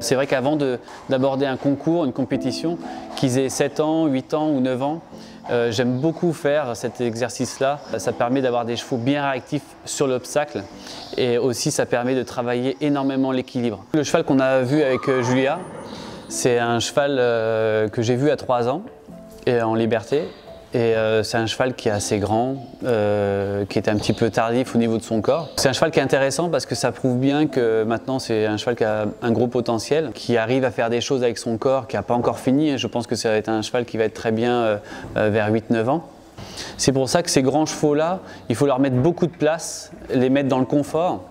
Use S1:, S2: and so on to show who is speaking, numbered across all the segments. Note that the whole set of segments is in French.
S1: C'est vrai qu'avant d'aborder un concours, une compétition, qu'ils aient 7 ans, 8 ans ou 9 ans, j'aime beaucoup faire cet exercice-là. Ça permet d'avoir des chevaux bien réactifs sur l'obstacle et aussi ça permet de travailler énormément l'équilibre. Le cheval qu'on a vu avec Julia, c'est un cheval que j'ai vu à 3 ans et en liberté. Et c'est un cheval qui est assez grand, qui est un petit peu tardif au niveau de son corps. C'est un cheval qui est intéressant parce que ça prouve bien que maintenant c'est un cheval qui a un gros potentiel, qui arrive à faire des choses avec son corps, qui n'a pas encore fini. Et je pense que ça va être un cheval qui va être très bien vers 8-9 ans. C'est pour ça que ces grands chevaux-là, il faut leur mettre beaucoup de place, les mettre dans le confort,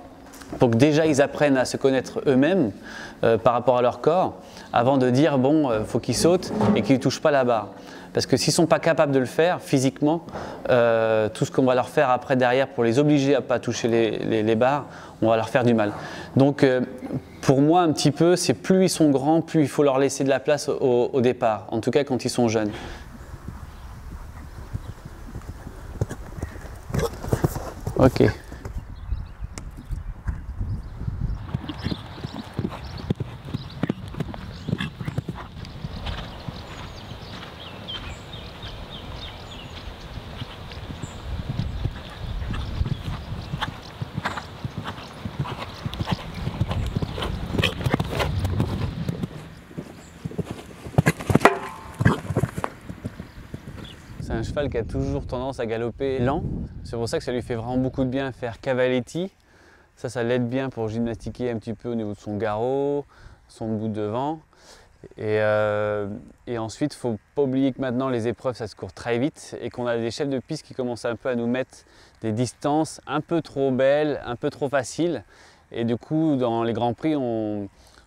S1: pour que déjà ils apprennent à se connaître eux-mêmes par rapport à leur corps, avant de dire bon, faut qu'ils sautent et qu'ils ne touchent pas la barre. Parce que s'ils ne sont pas capables de le faire physiquement, tout ce qu'on va leur faire après derrière pour les obliger à ne pas toucher les barres, on va leur faire du mal. Donc pour moi un petit peu, c'est plus ils sont grands, plus il faut leur laisser de la place au départ, en tout cas quand ils sont jeunes. Ok. C'est un cheval qui a toujours tendance à galoper lent. C'est pour ça que ça lui fait vraiment beaucoup de bien faire cavaletti. Ça l'aide bien pour gymnastiquer un petit peu au niveau de son garrot, son bout de devant. Et ensuite, il ne faut pas oublier que maintenant les épreuves ça se court très vite et qu'on a des chefs de piste qui commencent un peu à nous mettre des distances un peu trop belles, un peu trop faciles. Et du coup, dans les grands prix,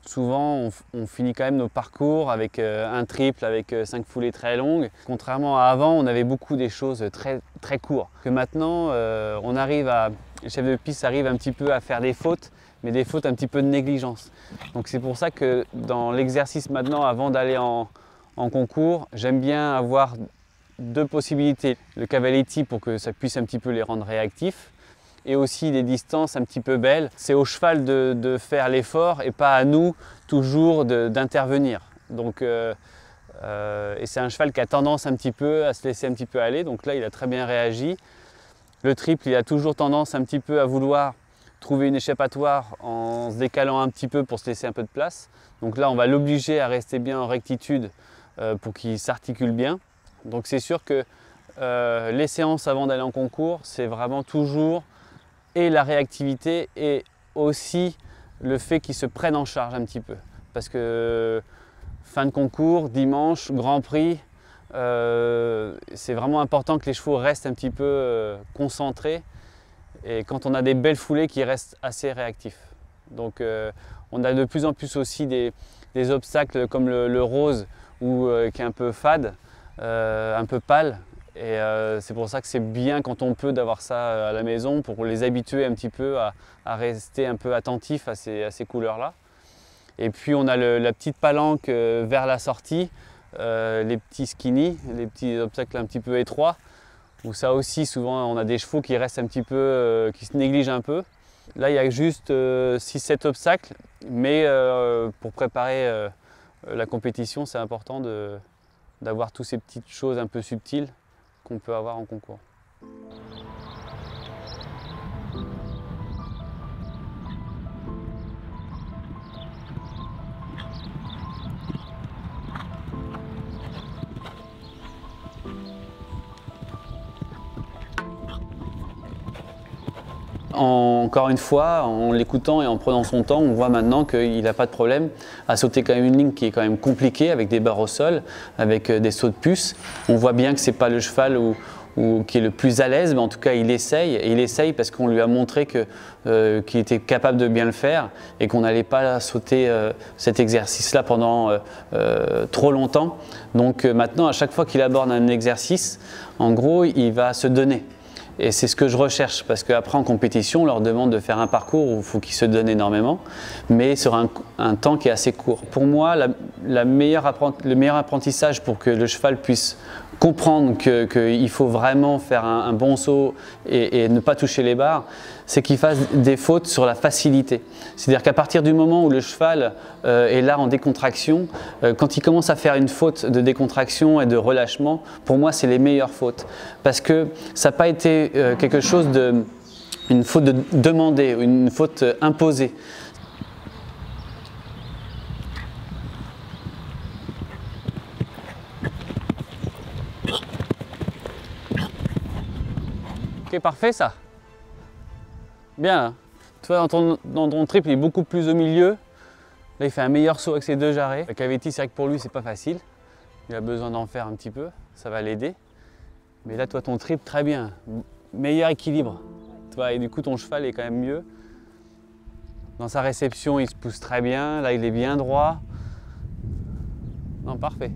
S1: souvent, on finit quand même nos parcours avec un triple, avec 5 foulées très longues. Contrairement à avant, on avait beaucoup des choses très courtes. Que maintenant, les chefs de piste arrivent un petit peu à faire des fautes, mais des fautes un petit peu de négligence. Donc c'est pour ça que dans l'exercice maintenant, avant d'aller en concours, j'aime bien avoir 2 possibilités. Le cavaletti pour que ça puisse un petit peu les rendre réactifs, et aussi des distances un petit peu belles. C'est au cheval de faire l'effort et pas à nous toujours d'intervenir. Donc, et c'est un cheval qui a tendance un petit peu à se laisser un petit peu aller. Donc là, il a très bien réagi. Le triple, il a toujours tendance un petit peu à vouloir trouver une échappatoire en se décalant un petit peu pour se laisser un peu de place. Donc là, on va l'obliger à rester bien en rectitude pour qu'il s'articule bien. Donc c'est sûr que les séances avant d'aller en concours, c'est vraiment toujours et la réactivité et aussi le fait qu'ils se prennent en charge un petit peu. Parce que fin de concours, dimanche, Grand Prix, c'est vraiment important que les chevaux restent un petit peu concentrés et quand on a des belles foulées qui restent assez réactifs. Donc on a de plus en plus aussi des obstacles comme le rose ou qui est un peu fade, un peu pâle. Et c'est pour ça que c'est bien quand on peut d'avoir ça à la maison pour les habituer un petit peu à rester un peu attentifs à ces couleurs-là. Et puis on a la petite palanque vers la sortie, les petits skinny, les petits obstacles un petit peu étroits, où ça aussi souvent on a des chevaux qui restent un petit peu, qui se négligent un peu. Là il y a juste 6-7 obstacles, mais pour préparer la compétition c'est important d'avoir toutes ces petites choses un peu subtiles qu'on peut avoir en concours. Encore une fois, en l'écoutant et en prenant son temps, on voit maintenant qu'il n'a pas de problème à sauter quand même une ligne qui est quand même compliquée avec des barres au sol, avec des sauts de puce. On voit bien que ce n'est pas le cheval qui est le plus à l'aise, mais en tout cas il essaye. Et il essaye parce qu'on lui a montré qu'il était capable de bien le faire et qu'on n'allait pas sauter cet exercice-là pendant trop longtemps. Donc maintenant, à chaque fois qu'il aborde un exercice, en gros, il va se donner. Et c'est ce que je recherche, parce qu'après en compétition, on leur demande de faire un parcours où il faut qu'ils se donnent énormément, mais sur un temps qui est assez court. Pour moi, le meilleur apprentissage pour que le cheval puisse comprendre qu'il faut vraiment faire un bon saut et ne pas toucher les barres, c'est qu'il fasse des fautes sur la facilité. C'est-à-dire qu'à partir du moment où le cheval est là en décontraction, quand il commence à faire une faute de décontraction et de relâchement, pour moi c'est les meilleures fautes. Parce que ça n'a pas été quelque chose une faute de demander, une faute imposée. Ok, parfait ça. Bien. Tu vois, dans ton trip, il est beaucoup plus au milieu. Là, il fait un meilleur saut avec ses deux jarrets. La Cavetti, c'est vrai que pour lui, c'est pas facile. Il a besoin d'en faire un petit peu. Ça va l'aider. Mais là, toi, ton trip, très bien. Meilleur équilibre. Tu vois, et du coup, ton cheval est quand même mieux. Dans sa réception, il se pousse très bien. Là, il est bien droit. Non, parfait.